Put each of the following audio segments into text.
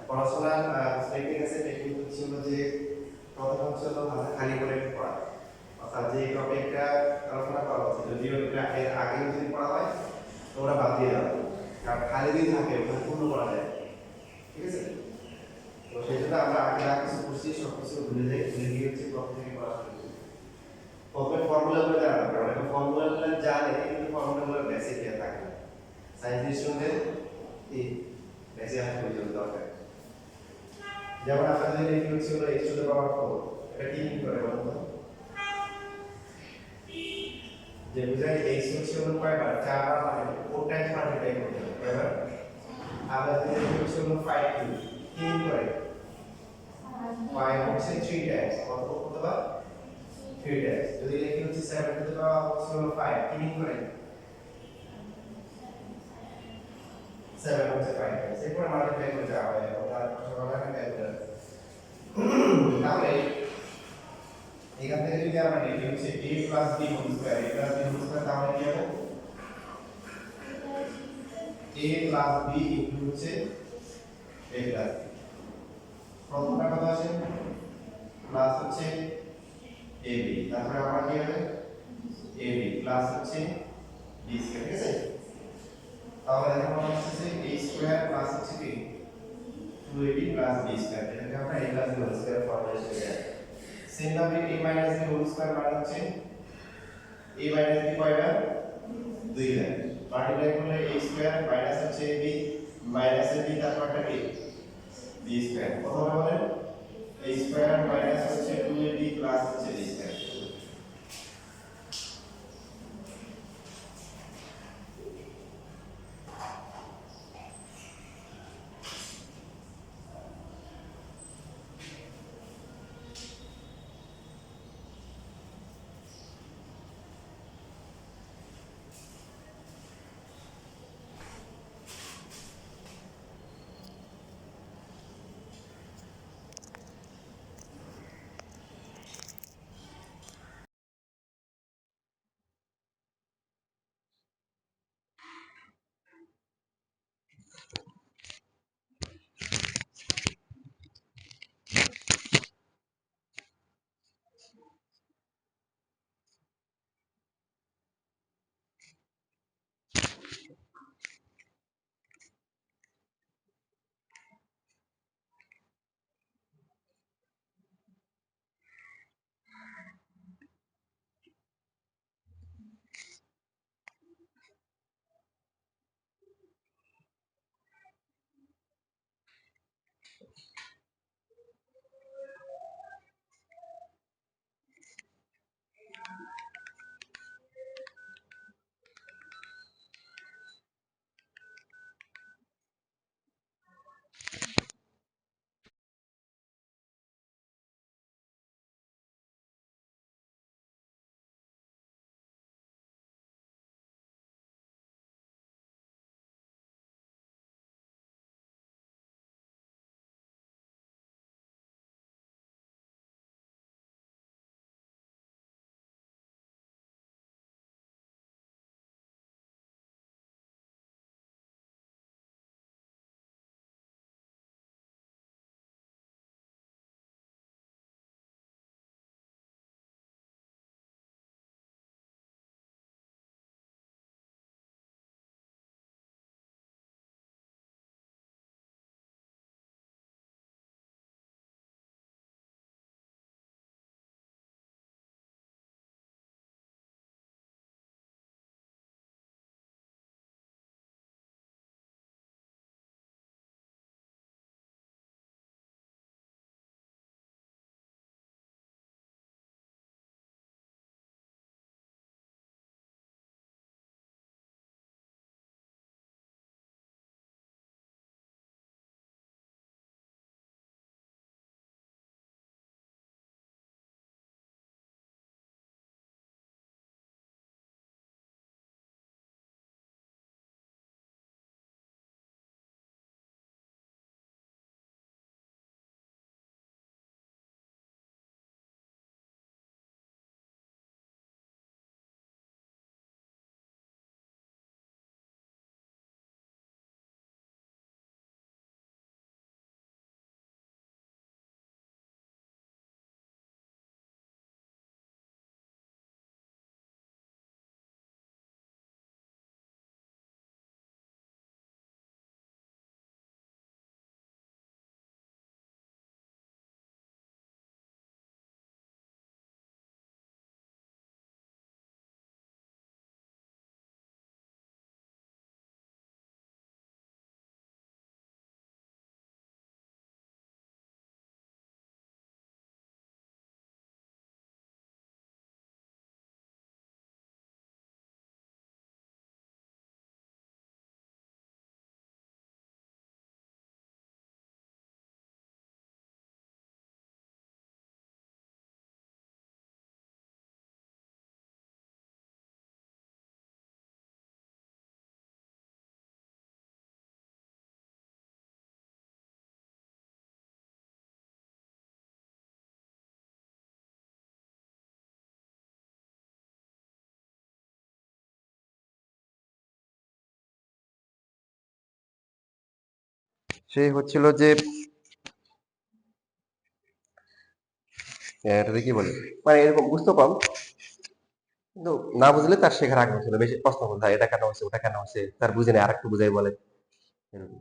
পড়াশোনার টেকনিক আছে। টেকনিক হচ্ছে হলো যে প্রথম হচ্ছে হলো মাথা খালি করে পড়া, অর্থাৎ যে টপিকটা আলোচনা করা হচ্ছে যদিও এটা এর আগে যদি পড়া হয় তো ওরা বাদ দিয়ে দেওয়া, কারণ খালি যদি থাকে ওখানে পূর্ণ করা যায়, ঠিক আছে। তো সেই জন্য আমরা আগে যা কিছু করছি সব কিছু ভুলে যাই, ভুলে গিয়ে হচ্ছে প্রথম থেকে পড়া শুরু করি। প্রথমে ফর্মুলাগুলো জানা দরকার, অনেকে ফর্মুলাগুলো জানে কিন্তু ফর্মুলাগুলো বেসিক দেওয়া থাকে না। সায়েন্স স্টুডেন্টদের এই বেসিক হাতে পর্যন্ত দরকার। যেমন আপনাদের এই হচ্ছে হলো x টু দ্য পাওয়ার 4, এটা কি মিন করে বলুন তো? যে বুঝাই x হচ্ছে হলো কয়বার, 4 বার মানে 4 টাইমস মাল্টিপ্লাই করতে হবে কয়বার। আবার যদি হচ্ছে হলো 5 কিউব কি মিন করে, 5 হচ্ছে 3 টাইমস, কতবার 3 টাইমস। যদি লিখি হচ্ছে 7 টু দ্য পাওয়ার হচ্ছে হলো 5 কি মিন করে, 7 হচ্ছে 5 টাইমস, এরপর মাল্টিপ্লাই করে যাওয়া হয় এবং তার পাশে বলা হয় ক্যালকুলেটর। তাহলে এখান থেকে যদি আমরা লিখি হচ্ছে a plus b whole square, a plus b whole square, তাহলে কি হবে a প্লাস b ইনটু হচ্ছে a প্লাস b। প্রথমটা কত আছে, প্লাস হচ্ছে ab, তারপরে আবার কি হবে ab প্লাস হচ্ছে b স্কয়ার, ঠিক আছে। তাহলে এখন আমরা হচ্ছে a স্কয়ার প্লাস হচ্ছে কি 2ab প্লাস b স্কয়ার, এটাকে আমরা a plus b whole square formula হিসেবে রাখি। সেম ভাবে a minus b whole square মানে হচ্ছে a মাইনাস b কয়বার, 2 বার, মাল্টিপ্লাই করলে a স্কয়ার মাইনাস হচ্ছে ab মাইনাস b, তারপর একটা b b স্কয়ার, কত হবে বলেন, a স্কয়ার মাইনাস হচ্ছে 2ab প্লাস হচ্ছে b স্কয়ার। সে হচ্ছিল যে এটাতে কি বলে, মানে এরকম বুঝতে কম, কিন্তু না বুঝলে তার শেখার আগ্রহ ছিল, বেশি প্রশ্ন করতে হয়, এটা কেন হচ্ছে ওটা কেন হচ্ছে, তার বুঝে নেই আরেকটু বুঝাই বলে এরকম।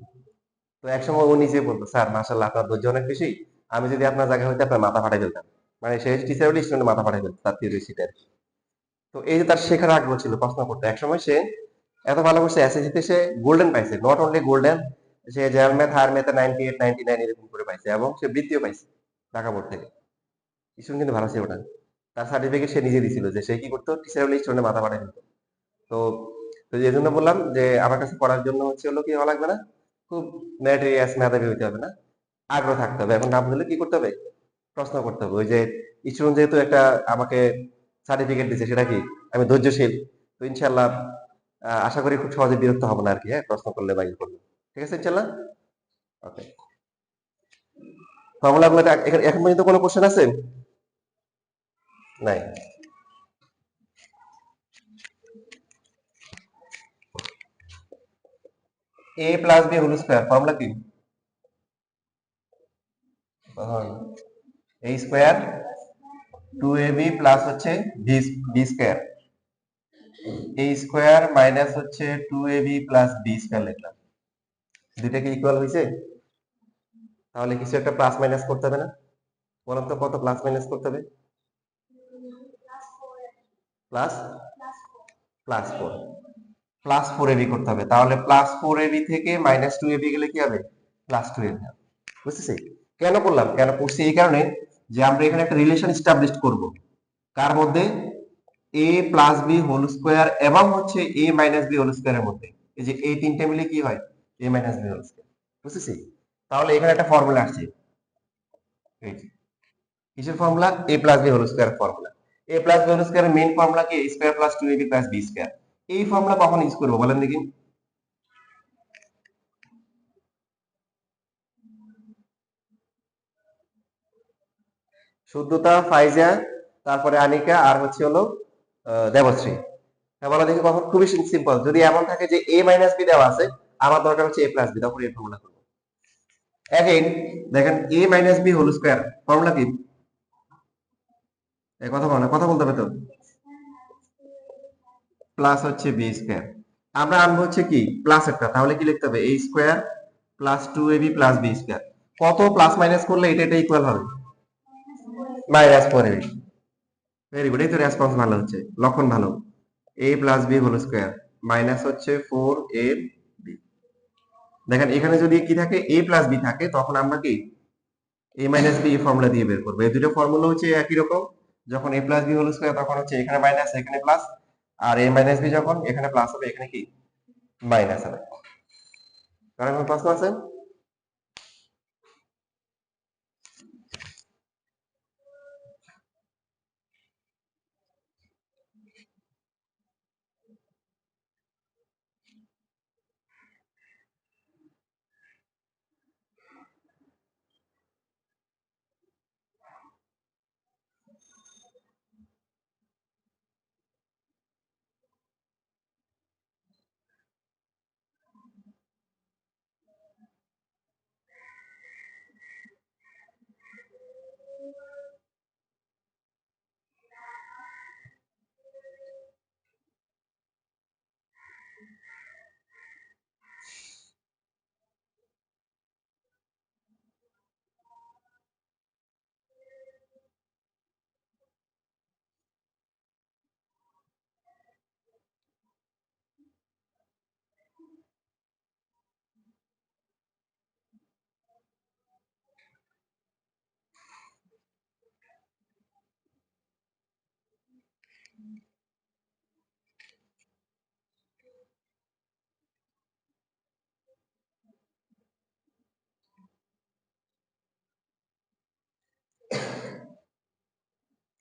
তো একসময় ও নিজে বলতো, স্যার মাশাল্লাহ আপনার ধৈর্য অনেক বেশি, আমি যদি আপনার জায়গায় হইতে আপনার মাথা ফাটাই ফেলতাম। মানে সে টিচার হলে স্টুডেন্ট মাথা ফাটাই ফেলতো তার থিওরি শিটে। তো এই যে তার শেখার আগ্রহ ছিল প্রশ্ন করতে, একসময় সে এত ভালো করছে এসএসসিতে, সে গোল্ডেন পাইছে, নট অনলি গোল্ডেন, সে জেনারেল ম্যাথ হায়ার ম্যাথে 98 99 এরকম করে পাইছে, এবং সে বৃত্তিও পাইছে ঢাকা বোর্ড থেকে। স্টুডেন্ট কিন্তু ভালো ছিল ওটা, তার সার্টিফিকেট সে নিজে দিছিল, যে সে কি করতো টিচার হলে স্টুডেন্টের মাথা ফাটাই দিত। তো তো এই জন্য বললাম যে আমার কাছে পড়ার জন্য হচ্ছে হলো কি হওয়া লাগবে না, খুব ম্যাটেরিয়াস মেধাবী হইতে হবে না, আগ্রহ থাকতে হবে। এখন না বুঝলে কি করতে হবে, প্রশ্ন করতে হবে। ওই যে স্টুডেন্ট যেহেতু একটা আমাকে সার্টিফিকেট দিচ্ছে, সেটা কি আমি ধৈর্যশীল, তো ইনশাল্লাহ আশা করি খুব সহজে বিরক্ত হবো না আর কি, হ্যাঁ, প্রশ্ন করলে বা ইয়ে করলে। ঠিক আছে ইনশাল্লাহ। ওকে, ফর্মুলা গুলো এখন পর্যন্ত কোনো কোশ্চেন আছে? নাই। A plus B whole square formula কি? এ স্কোয়ার 2ab প্লাস হচ্ছে B B square, A square minus হচ্ছে 2ab প্লাস বি স্কোয়ার লিখলাম। দুইটা কি ইকুয়াল হয়েছে? তাহলে কিছু একটা প্লাস মাইনাস করতে হবে না? বলুন তো কত প্লাস মাইনাস করতে হবে? প্লাস প্লাস 4, প্লাস 4ab করতে হবে। তাহলে প্লাস 4ab থেকে মাইনাস 2ab গেলে কি হবে? প্লাস 2ab হবে। বুঝতেছি কেন করলাম, কেন করছি এই কারণে যে আমরা এখানে একটা রিলেশন এস্টাবলিশ করব, কার মধ্যে? এ প্লাস বি হোল স্কোয়ার এবং হচ্ছে এ মাইনাস বি হোল স্কোয়ারের মধ্যে। এই যে এই তিনটে মিলে কি হয়? A minus B whole square. বুঝতেছি? তাহলে এখানে একটা ফর্মুলা আসছে, এই যে কিসের formula? A plus B whole square formula. A plus B whole স্কোয়ারের মেইন ফর্মুলা কি? A square plus 2ab plus B square. এই ফর্মুলা কখন ইউজ করবো বলেন দেখি? শুদ্ধতা, ফাইজা, তারপরে আনিকা, আর হচ্ছে হলো দেবশ্রী। হ্যাঁ বলো দেখি কখন? খুবই সিম্পল, যদি এমন থাকে যে এ মাইনাস বি দেওয়া আছে, আমার দরকার হচ্ছে এ প্লাস বি, তখন এই ফর্মুলা করবো। অ্যাগেইন দেখেন, A minus B whole square formula কি? এই কথা বলে কথা বলতে হবে তো, প্লাস হচ্ছে বি স্কোয়ার। আমরা আনবো হচ্ছে কি প্লাস একটা, তাহলে কি লিখতে হবে? A square plus 2ab plus B square. কত প্লাস মাইনাস করলে এটা এটা ইকুয়াল হবে? -4ab। ভেরি গুড, এই তো রেসপন্স ভালো হচ্ছে, লক্ষণ ভালো। A plus B whole square minus হচ্ছে 4ab। দেখেন এখানে যদি কি থাকে, এ প্লাস বি থাকে, তখন আমরা কি এ মাইনাস বি ফর্মুলা দিয়ে বের করবো। এই দুটো ফর্মুলা হচ্ছে একই রকম, যখন এ প্লাস বি হোল স্কোয়ার তখন হচ্ছে এখানে মাইনাস এখানে প্লাস, আর এ মাইনাস বি যখন এখানে প্লাস হবে এখানে কি মাইনাস হবে। কারণ কোনো প্রশ্ন আছে?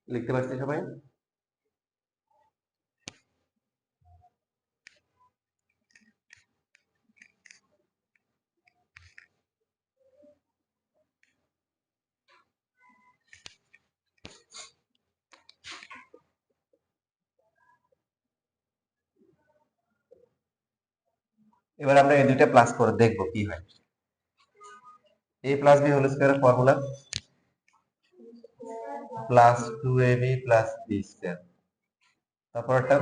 লিখতে পারছি সবাই? এবার আমরা এই দুইটা প্লাস করে দেখবো কি হয়। a প্লাস বি হোল স্কয়ারের formula plus 2ab plus B square. তারপরটা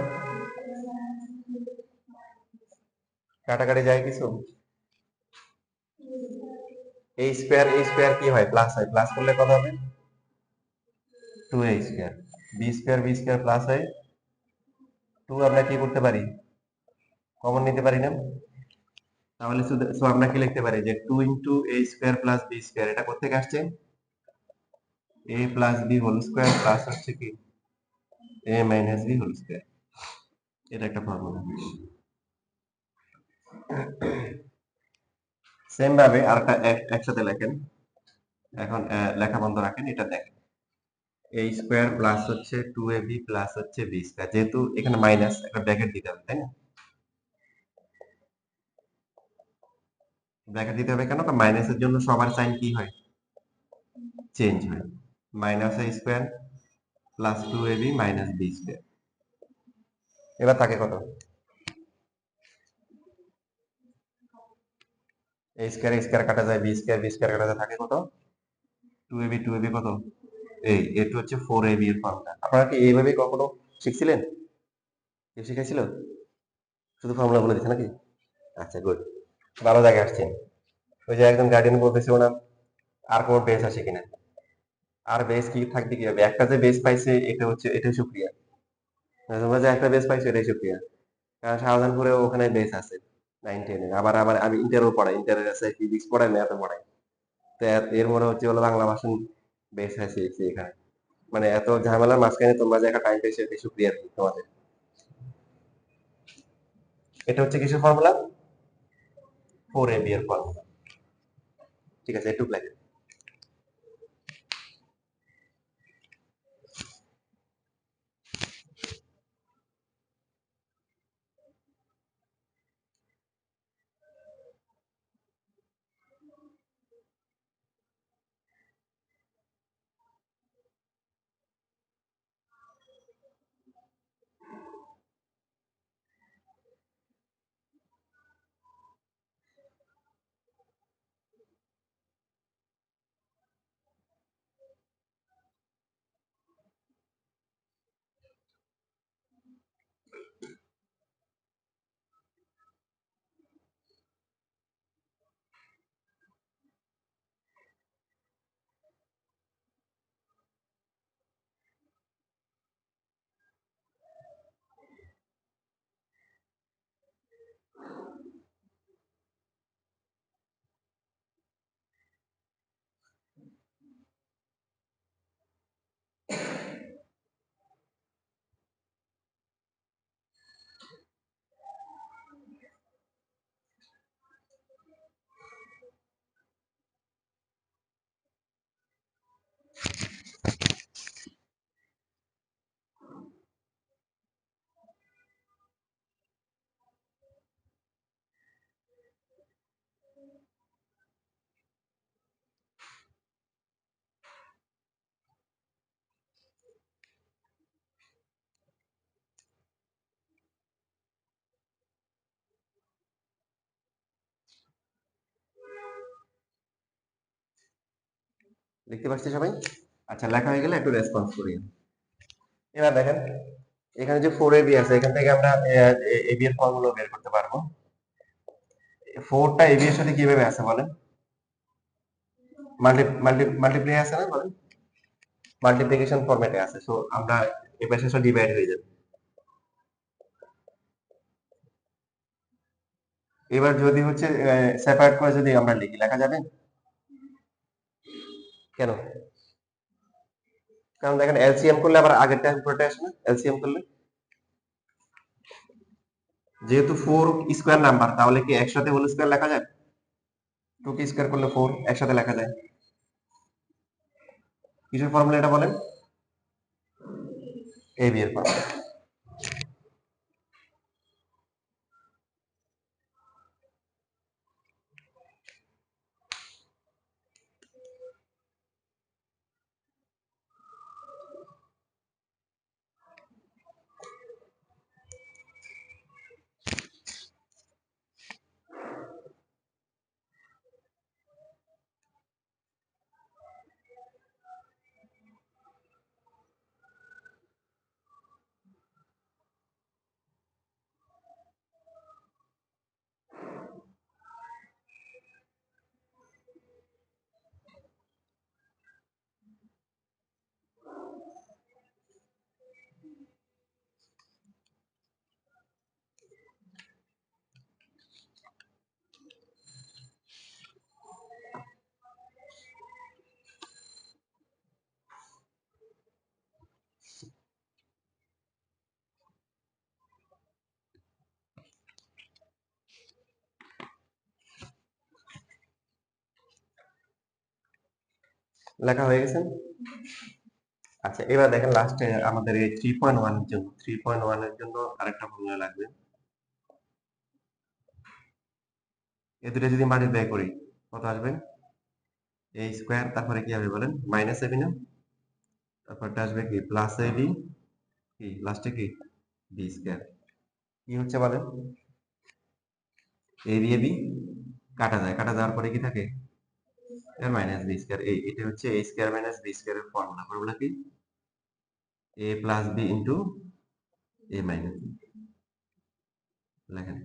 কাটাকাটি যায় কিছু, a স্কয়ার কি হয়, প্লাস হয়, প্লাস করলে কত হবে 2a square. B square plus হয় 2, আমরা কি করতে পারি কমন নিতে পারি না, তাহলে সো আমরা কি লিখতে পারি যে 2 into a square plus B square, এটা কোথা থেকে আসছে a plus B whole square plus হচ্ছে কি a minus B whole square, এটা একটা ফর্মুলা। সেম ভাবে আরেকটা একসাথে লেখেন, এখন লেখা বন্ধ রাখেন, এটা দেখেন a স্কয়ার প্লাস হচ্ছে 2ab প্লাস হচ্ছে b স্কয়ার, যেহেতু এখানে মাইনাস একটা ব্র্যাকেট দিতে হবে, তাই না, ব্র্যাকেট দিতে হবে কেন, কারণ মাইনাসের জন্য সবার সাইন কি হয় চেঞ্জ হয়, minus a square plus 2ab minus b square. এবার থাকে কত a স্কয়ার কাটা যায়, বি স্কয়ার কাটা যায়, থাকে কত 2ab কত এই এটু হচ্ছে 4ab এর ফর্মুলা। আপনারা কি এইভাবে কখনো শিখছিলেন, কেউ শিখাইছিল, শুধু ফর্মুলা বলে দিচ্ছে নাকি, আচ্ছা গুড, ভালো জায়গায় আসছেন। ওই যে একজন গার্ডিয়ান বলতেছে ওনার আর কোনো বেস আছে কিনা, আর বেস কি থাকবে কি হবে, একটা যে বেস পাইছে এটা হচ্ছে, এটাই সুক্রিয়া, তোমরা যে একটা বেস পাইছো এটাই সুক্রিয়া, কারণ শাহজাহানপুরে ওখানে বেস আছে 9-10 এর, আবার আবার আমি ইন্টারও পড়াই, ইন্টারের আছে ফিজিক্স পড়াই, ম্যাথও পড়াই, তো এর মনে হচ্ছে হলো বাংলা ভাষণ বেস আছে এখানে, মানে এত ঝামেলার মাঝখানে তোমরা যে একটা টাইম পেয়েছো এটাই সুক্রিয়া আর কি তোমাদের। এটা হচ্ছে কিসের ফর্মুলা, 4ab এর ফর্মুলা, ঠিক আছে, একটু লাগে। দেখতে পাচ্ছি সবাই, আচ্ছা লেখা হয়ে গেলে একটু রেসপন্স করি। এবার দেখেন এখানে যে 4ab আছে, এখান থেকে আমরা ab এর ফর্মুলা বের করতে পারবো। 4টা ab এর সাথে কিভাবে আছে বলেন, মাল্টিপ্লাই আছে না বলেন, মাল্টিপ্লিকেশন ফরম্যাটে আছে, সো আমরা এবার শেষে ডিভাইড হয়ে যাবে। এবার যদি হচ্ছে সেপারেট করে যদি আমরা লিখি, লেখা যাবে কেন, কারণ দেখেন এলসিএম করলে আবার আগেরটা উপরটা আসে না, এলসিএম করলে যেহেতু 4 স্কয়ার নাম্বার, তাহলে কি একসাথে হোল স্কয়ার লেখা যায়, 2 কে স্কয়ার করলে 4 একসাথে লেখা যায়, কিসের ফর্মুলা এটা বলেন, ab এর ফর্মুলা। লেখা হয়ে গেছে। আচ্ছা, এবার দেখেন লাস্টে আমাদের এই 3.1 এর জন্য 3.1 এর জন্য আরেকটা ফর্মুলা লাগবে। এই দুটো যদি মাল্টিপ্লাই করি কত আসবে? a স্কয়ার, তারপরে কি হবে বলেন? মাইনাস ab না, তারপরটা আসবে কি প্লাস ab, কি লাস্টে কি b স্কয়ার। কি হচ্ছে বলেন? ab ab কাটা যায়, কাটা যাওয়ার পরে কি থাকে? এর মাইনাস b স্কয়ার। এটা হচ্ছে a square minus b square এর ফর্মুলা। ফর্মুলা কি? a plus b into a minus b। লেখেন।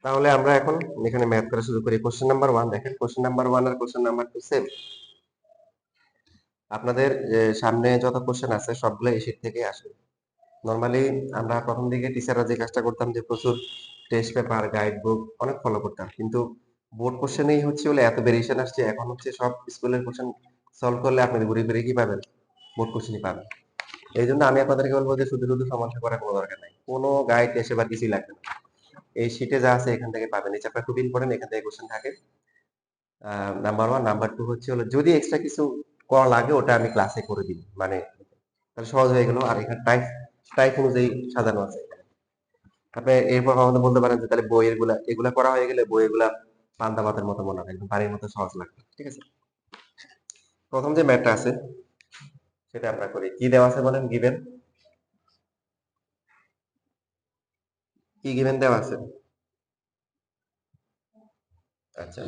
তাহলে আমরা এখন এখানে ম্যাথ করা শুরু করি। কোশ্চেন নাম্বার 1 দেখেন, কোশ্চেন নাম্বার 1 আর কোশ্চেন নাম্বার 2 সেম। আপনাদের সামনে যত কোশ্চেন আছে সবগুলো এই শীট থেকে আসে। নরমালি আমরা প্রথম দিকে টিচাররা যে কাজটা করতাম যে প্রচুর টেস্ট পেপার, গাইড বুক অনেক ফলো করতাম, কিন্তু বোর্ড কোশ্চেনেই হচ্ছে বলে এত ভেরিয়েশন আসছে। এখন হচ্ছে সব স্কুলের কোশ্চেন সলভ করলে আপনি ঘুরে ঘুরে কি পাবেন? বোর্ড কোশ্চেনই পাবেন। এই জন্য আমি আপনাদেরকে বলবো যে শুধু শুধু সমাধান করার কোনো দরকার নাই, কোনো গাইড এসে বা কিছুই লাগবে না। এই শীটে যা আছে এখান থেকে পাবেন। এই চ্যাপ্টার খুব ইম্পর্টেন্ট, এখান থেকে কোশ্চেন থাকে। নাম্বার 1, নাম্বার 2 হচ্ছে হলো যদি এক্সট্রা কিছু করা লাগে ওটা আমি ক্লাসে করে দিই, মানে তাহলে সহজ হয়ে গেল। আর এখানে টাইপ টাইপ অনুযায়ী সাজানো আছে। আপনি এরপর আমাদের বলতে পারেন যে তাহলে বইয়ের গুলা এগুলা করা হয়ে গেলে বইয়ের গুলা পান্তা ভাতের মতো মনে হয়, একদম পানির মতো সহজ লাগবে। ঠিক আছে, প্রথম যে ম্যাথটা আছে সেটা আমরা করি। কি দেওয়া আছে বলেন? গিভেন, কি গিভেন দেওয়া আছে? আচ্ছা,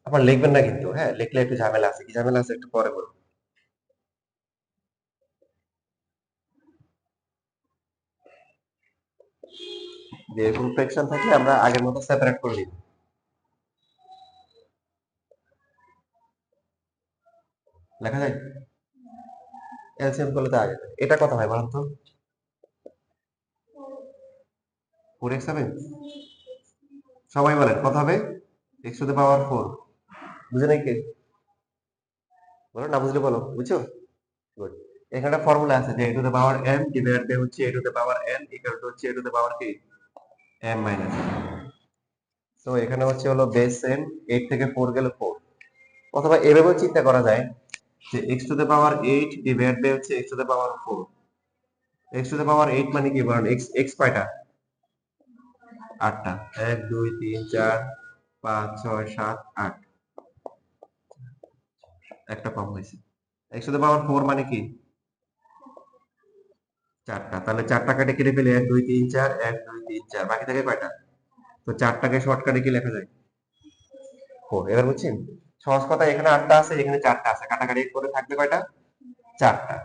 আবার লিখবেন না কিন্তু, হ্যাঁ লিখলে একটু ঝামেলা আছে। কি ঝামেলা আছে একটু পরে বলবো। যে এরকম ফ্র্যাকশন থাকলে আমরা আগের মতো সেপারেট করে নিব। লেখা যায়? এলসিএম করলে তো আগে যায়। এটা কত হয় বলেন তো? 4x হবে? সবাই বলেন কত হবে? x to the power 4। বুঝে নাই কে? বলো, না বুঝলে বলো। বুঝছো? গুড। এখানে ফর্মুলা আছে যে a to the power m divide by হচ্ছে a to the power n equal to হচ্ছে a টু দ্য পাওয়ার কি m মাইনাস। তো এখানে হচ্ছে হলো বেস m, 8 থেকে 4 গেলে 4। অথবা এভাবেও চিন্তা করা যায় যে x to the power 8 divide by হচ্ছে x to the power 4। x to the power 8 মানে কি বলেন? x কয়টা? 8টা। 1 2 3 4 5 6 7 8, একটা কম হয়েছে। x টু দ্য পাওয়ার 4 মানে কি? 4টা। তাহলে 4টা কেটে কেটে ফেলে 1 2 3 4 1 2 3 4, বাকি থাকে কয়টা? তো 4টাকে শর্টকাটে কি লেখা যায়? 4। এবার বুঝছেন? সহজ কথা, এখানে 8টা আছে, এখানে 4টা আছে, কাটাকাটি করে থাকবে কয়টা? 4টা।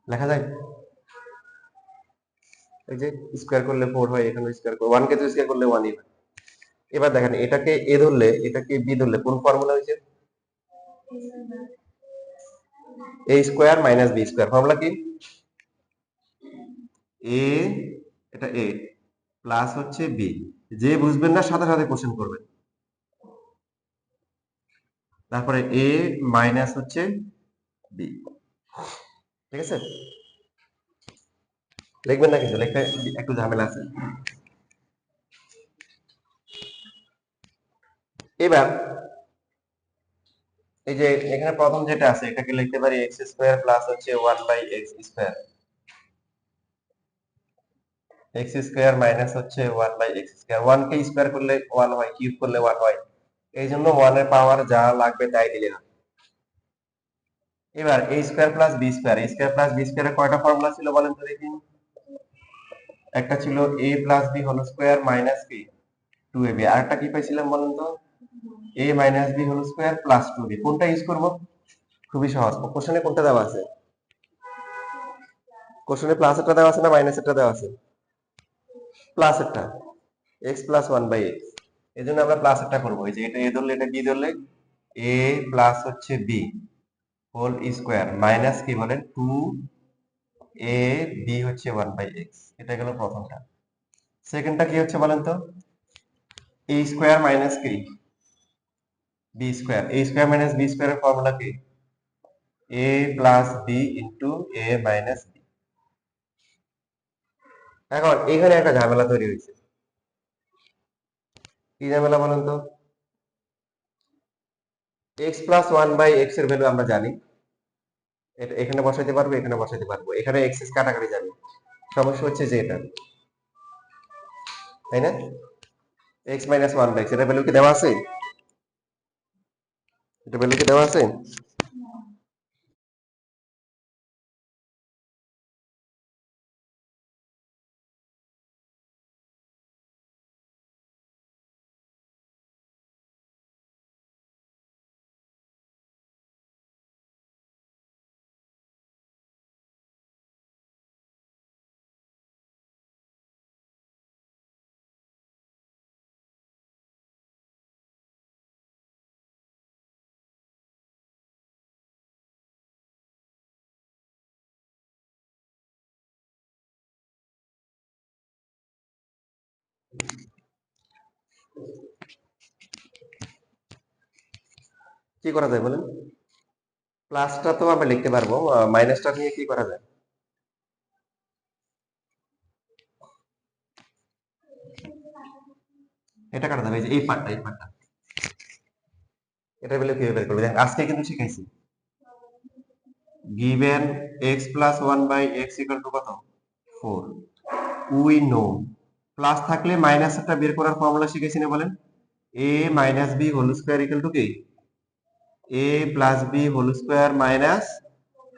লেখা যায়? এই যে স্কয়ার করলে 4 হয়, এখানে স্কয়ার করে 1 কে তো স্কয়ার করলে 1 ই হয়। এবার দেখেন এটাকে a ধরলে এটাকে b ধরলে কোন ফর্মুলা হয়েছে? a square minus b square. Formula কি? a, এটা a প্লাস হচ্ছে b। যে বুঝবেন না সাথে সাথে কোশ্চেন করবেন। তারপরে a মাইনাস হচ্ছে b। ঠিক আছে, লিখবেন না কিন্তু, লেখা একটু ঝামেলা আছে। এবার এই যে এখানে প্রথম যেটা আছে এটাকে লিখতে পারি x স্কয়ার প্লাস হচ্ছে 1 by x square. X square minus হচ্ছে 1/x স্কোয়ার। 1 কে স্কোয়ার করলে 1 হয়, কিউব করলে 1 হয়, এই জন্য 1 এর পাওয়ার যা লাগবে তাই দিলে হবে। এবার a square plus B square, a square plus B স্কোয়ারের কয়টা ফর্মুলা ছিল বলেন তো দেখি? একটা ছিল a plus B whole square minus কি 2ab, আর একটা কি পাইছিলাম বলেন তো? a minus B whole square plus 2b। কোনটা ইউজ করব? খুবই সহজ, কোশ্চেনে কোনটা দেওয়া আছে? কোশ্চেনে প্লাস একটা দেওয়া আছে না মাইনাস একটা দেওয়া আছে? প্লাস একটা, x প্লাস 1/x, এই জন্য আমরা প্লাস একটা করবো। এই যে এটা a ধরলে এটা b ধরলে a প্লাস হচ্ছে b হোল স্কোয়ার মাইনাস কি বলেন 2ab হচ্ছে 1/x। এটা গেল প্রথমটা। সেকেন্ডটা কি হচ্ছে বলেন তো? a স্কোয়ার মাইনাস কি b square, a square minus b স্কোয়ারের ফর্মুলা কি? a plus b into a minus b। এখন এখানে একটা ঝামেলা তৈরি হয়েছে। কি ঝামেলা বলেন তো? x প্লাস 1/x এর ভ্যালু আমরা জানি, এটা এখানে বসাইতে পারবো, এখানে বসাইতে পারবো, এখানে এক্সেস কাটাকাটি যাবে। সমস্যা হচ্ছে যে এটা, তাই না? x মাইনাস 1/x এটা ভ্যালু কি দেওয়া আছে? এটা ভ্যালু কি দেওয়া আছে? কি করা যায় বলেন? প্লাসটা তো আমরা লিখতে পারবো, মাইনাসটা নিয়ে কি করা যায়? এটা কাটা যাবে, এই যে এই পার্টটা, এই পার্টটা, এটা বলে কিভাবে বের করবে? দেখেন আজকে কিন্তু শিখাইছি given x plus 1/x equal to কত? 4, we know প্লাস থাকলে মাইনাস একটা বের করার ফর্মুলা শিখেছি না বলেন? a minus b whole square equal to কি a plus b whole square minus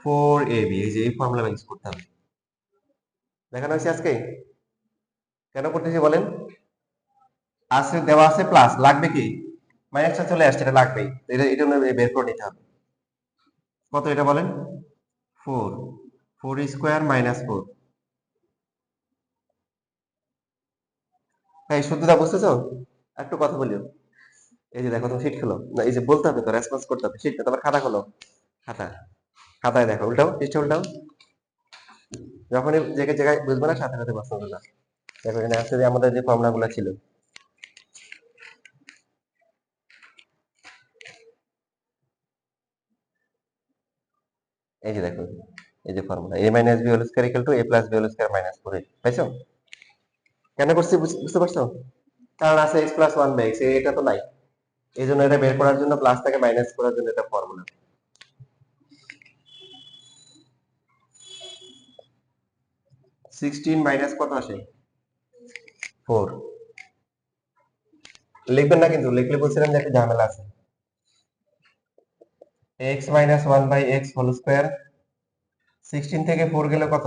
4ab। এই যে এই ফর্মুলা ইউজ করতে হবে। দেখানো হয়েছে আজকে? কেন করতেছি বলেন? আছে দেওয়া আছে প্লাস, লাগবে কি মাইনাসটা চলে আসছে, এটা লাগবেই, এটা এটা বের করে নিতে হবে। কত এটা বলেন? 4, 4 স্কয়ার মাইনাস 4। তাই শুদ্ধতা বুঝতেছো? একটু কথা বলিও। এই যে দেখো তুমি শীট খেলো না, এই যে বলতে হবে তো, রেসপন্স করতে হবে। শীট তারপর খাতা খোলো, খাতা, খাতায় দেখো, উল্টাও, পৃষ্ঠা উল্টাও। যখনই জায়গায় জায়গায় বুঝবে না সাথে সাথে প্রশ্ন করবে। দেখো এখানে আছে যে আমাদের যে ফর্মুলা গুলো ছিল, এই যে দেখো, এই যে formula a minus b whole square equal to a plus b whole square minus 4। পাইছো? কেন করছি বুঝতে পারছো? কারণ আছে x প্লাস 1/x, এটা তো নাই, এই জন্য এটা বের করার জন্য প্লাস থেকে মাইনাস করার জন্য এটা ফর্মুলা। 16 মাইনাস কত আসে? 4। লিখবেন না কিন্তু, লিখলে বলছিলাম যে একটা ঝামেলা আছে। x minus 1/x whole square, 16 থেকে 4 গেলে কত?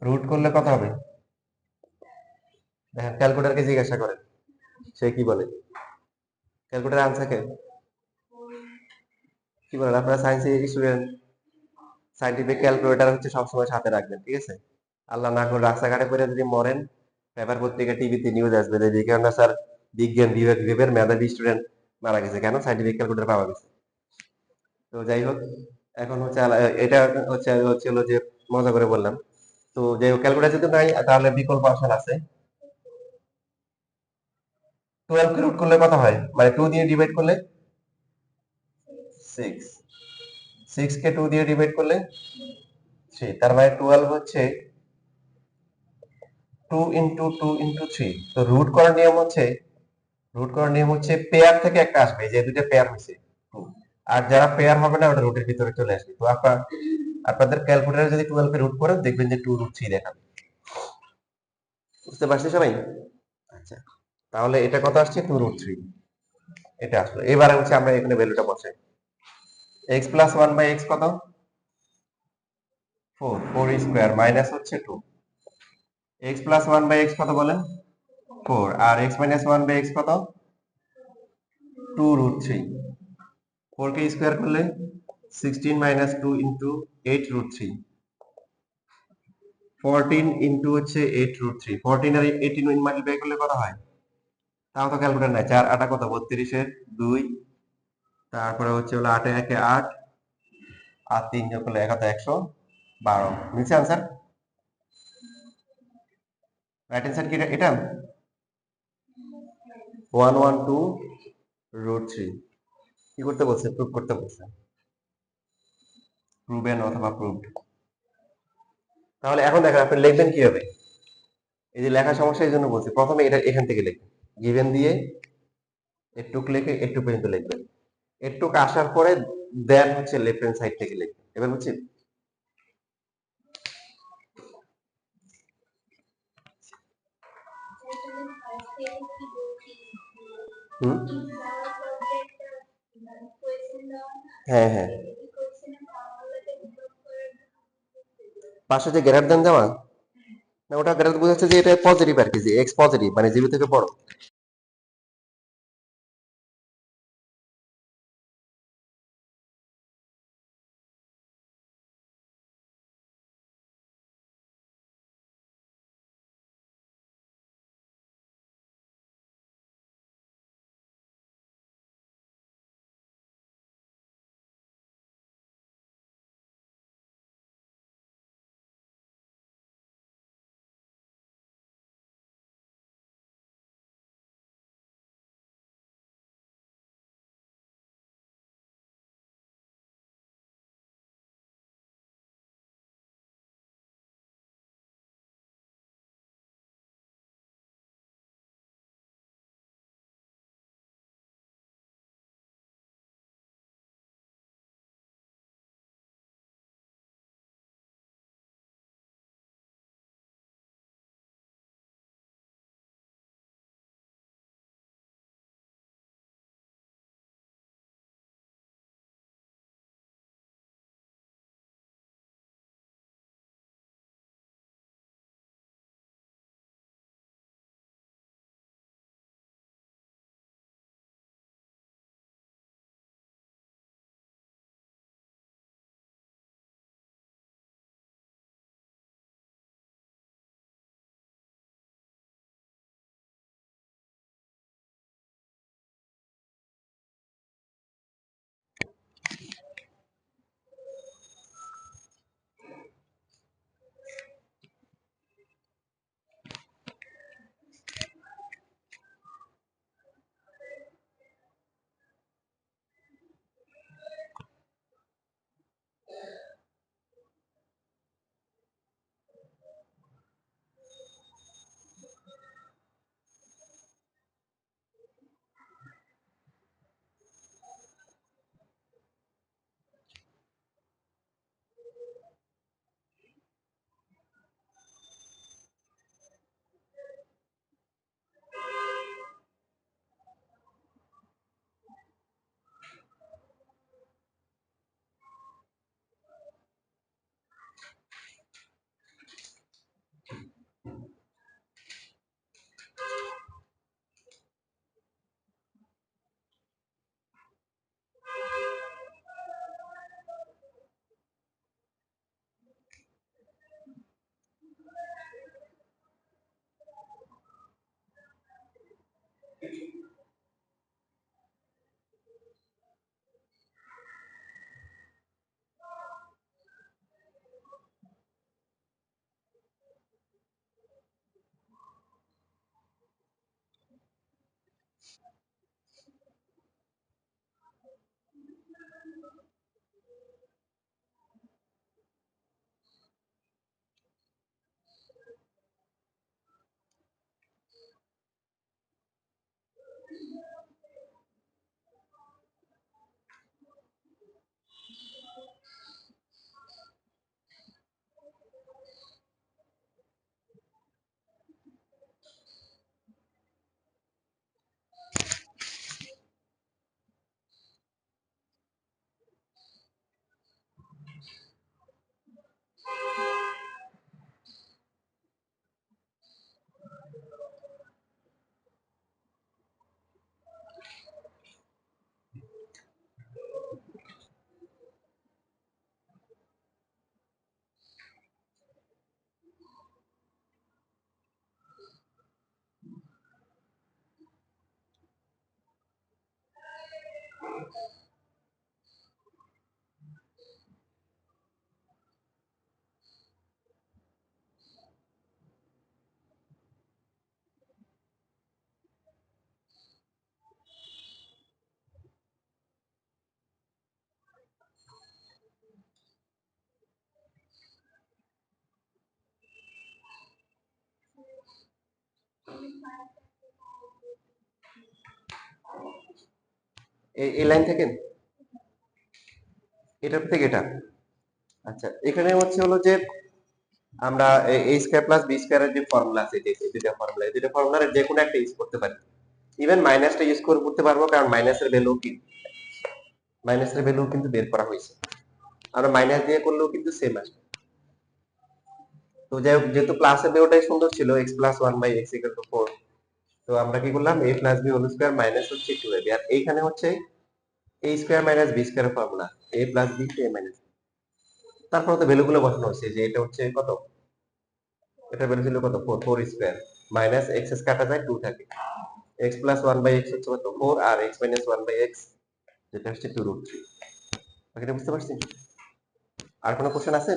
রুট করলে কত হবে? দেখেন ক্যালকুলেটরকে জিজ্ঞাসা করেন, সে কি বলে। ক্যালকুলেটর আনসার কি বলেন? আপনারা সায়েন্স স্টুডেন্ট, সাইন্টিফিক ক্যালকুলেটর হচ্ছে সবসময় সাথে রাখবেন, ঠিক আছে? আল্লাহ না করে রাস্তাঘাটে পড়ে যদি মরেন, পেপার পত্রিকা টিভিতে নিউজ আসবে যে বিজ্ঞান স্যার, বিজ্ঞান বিভাগের মেধাবী স্টুডেন্ট মারা গেছে, কেন? সাইন্টিফিক ক্যালকুলেটর পাওয়া গেছে। তো যাই হোক, এখন হচ্ছে এটা হচ্ছে হলো যে মজা করে বললাম। তো যাই হোক, ক্যালকুলেটর যদি নাই তাহলে বিকল্প অপশন আছে। 12 কে রুট করলে কত হয়? মানে 2 দিয়ে ডিভাইড করলে 6, 6 কে 2 দিয়ে ডিভাইড করলে 3, তার মানে 12 হচ্ছে 2 ইন্টু 2 ইন্টু 3। তো রুট করার নিয়ম হচ্ছে পেয়ার থেকে একটা আসবে, যে দুটো পেয়ার হয়েছে 2, আর যারা পেয়ার হবে না ওটা রুটের ভিতরে চলে আসবে। তো আপনাদের ক্যালকুলেটরে যদি 12 কে রুট করেন দেখবেন যে 2 রুট 3 দেখাবে। বুঝতে পারছি সবাই? আচ্ছা, তাহলে এটা কত আসছে? 2√3 এটা আসলো। এবারে হচ্ছে আমরা এখানে ভ্যালুটা বসাই। x প্লাস 1 বাই x কত? 4 স্কোয়ার মাইনাস হচ্ছে 2। x প্লাস 1 বাই x কত বলেন? 4 আর x মাইনাস 1 বাই x কত? 2√3। 4 কে স্কোয়ার করলে 16 মাইনাস 2 ইন্টু 8√3। 14 ইন্টু হচ্ছে 8√3। 14 আর 18 মাল্টিপ্লাই করলে কত হয়? তাও তো ক্যালকুলেটর নাই। 4 8 কত? 32 এর 2। তারপরে হচ্ছে হলো 8 একে 8 আর 3 যোগ করলে 1 112। নিচে আনসার? রাইট অ্যান্সার কি এটা? 112√3। কি করতে বলছে? প্রুভ করতে বলছে। প্রুভেন অথবা প্রুভড। তাহলে এখন দেখেন আপনি লিখবেন কিভাবে? এই যে লেখা সমস্যা এই জন্য বলছি, প্রথমে এটা এখান থেকে লিখবেন। গিভেন দিয়ে একটুক লিখে একটু পর্যন্ত লিখবেন। একটুক আসার পরে দেন হচ্ছে লেফট হ্যান্ড সাইড থেকে লিখবেন। এবার হচ্ছে হুম হ্যাঁ হ্যাঁ পাশে যে গ্রেটার দেন দেওয়া না, ওটা গ্রেটার বোঝাচ্ছে যে এটা পজিটিভ আর কি, যে এক্স পজিটিভ মানে জিরো থেকে বড়। এই লাইন থেকে এটার থেকে এটা। আচ্ছা, এখানে হচ্ছে হলো যে আমরা এ স্কয়ার প্লাস বি স্কয়ারের যে ফর্মুলা আছে, যে এই দুইটা ফর্মুলার যে কোনো একটা ইউজ করতে পারি। ইভেন মাইনাসটা ইউজ করতে পারবো, কারণ মাইনাসের ভ্যালু কি, মাইনাসের ভ্যালু কিন্তু বের করা হয়েছে। আমরা মাইনাস দিয়ে করলেও কিন্তু সেম আসবে। তো যাই হোক, যেহেতু প্লাসের ভ্যালুটাই সুন্দর ছিল, x plus one by X equal to 4, তো আমরা কি করলাম, a plus B whole square minus হচ্ছে 2ab, আর এইখানে হচ্ছে a স্কয়ার মাইনাস বি স্কয়ারের formula, a plus B to a minus. তারপর তো ভ্যালুগুলো বসানো হচ্ছে, যে এটা হচ্ছে কত, এটা ভ্যালু ছিল কত, 4, 4 স্কয়ার মাইনাস এক্স কাটা যায় 2 থাকে, x প্লাস 1 বাই x হচ্ছে কত 4, আর x মাইনাস 1 বাই x যেটা হচ্ছে 2 রুট 3। বাকিটা বুঝতে পারছেন? আর কোনো কোশ্চেন আছে?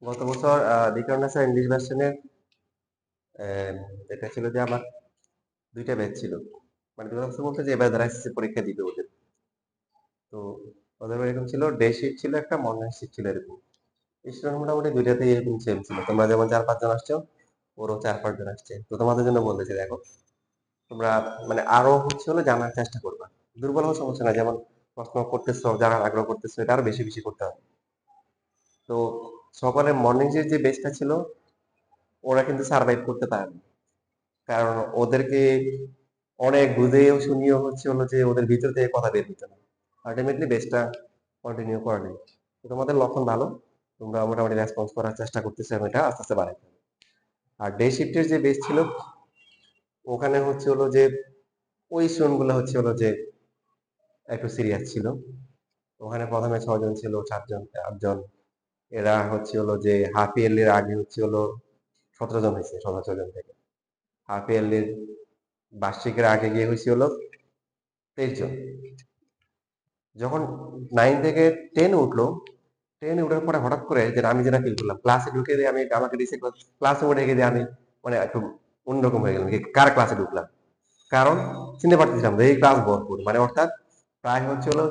গত বছর বিক্রম স্যার ইংলিশ ভার্সনের এটা ছিল যে আমার দুইটা ব্যাচ ছিল, মানে গত বছর বলতে যে এবার যারা এসএসসি পরীক্ষা দিবে ওদের, তো ওদের এরকম ছিল, ডে শিফট ছিল একটা, মর্নিং শিফট ছিল এরকম। স্টুডেন্ট মোটামুটি দুইটাতেই এরকম সেম ছিল। তোমরা যেমন 4-5 জন আসছো, ওরও 4-5 জন আসছে। তো তোমাদের জন্য বলতেছি, দেখো তোমরা মানে আরো হচ্ছে হলো জানার চেষ্টা করবা। দুর্বল হওয়ার সমস্যা না, যেমন প্রশ্ন করতেছো, জানার আগ্রহ করতেছো, এটা আরো বেশি বেশি করতে হবে। তো সকালে মর্নিং যে বেচটা ছিল, ওরা কিন্তু সার্ভাইভ করতে পারেনি, কারণ ওদেরকে অনেক বুঝেও শুনিয়েও হচ্ছে হলো যে ওদের ভিতর থেকে কথা বের হতো না, আলটিমেটলি বেচটা কন্টিনিউ করে নেই। তো তোমাদের লক্ষণ ভালো, তোমরা মোটামুটি রেসপন্স করার চেষ্টা করতেছো, এবং এটা আস্তে আস্তে বাড়াইতে হবে। আর ডে শিফটের যে বেচ ছিল, ওখানে হচ্ছে হলো যে ওই স্টুডেন্ট গুলো হচ্ছে হলো যে একটু সিরিয়াস ছিল। ওখানে প্রথমে 6 জন ছিল, 7 জন, 8 জন, এরা হচ্ছে হলো যে হাফ ইয়ারলির আগে হচ্ছে হলো 17 জন হয়েছে, 17 জন থেকে। হাফ ইয়ারলির বার্ষিকের আগে গিয়ে হয়েছে হলো 23 জন। যখন 9 থেকে 10 উঠলো, 10 উঠার পরে হঠাৎ করে যে আমি যেটা ফিল করলাম, ক্লাসে ঢুকে দিয়ে আমি আমাকে রিসে ক্লাসে উঠে গিয়ে আমি মানে একটু অন্যরকম হয়ে গেলাম, কার ক্লাসে ঢুকলাম, কারণ চিনতে পারতেছিলাম যে এই ক্লাস ভরপুর, মানে অর্থাৎ প্রায় হচ্ছে হলো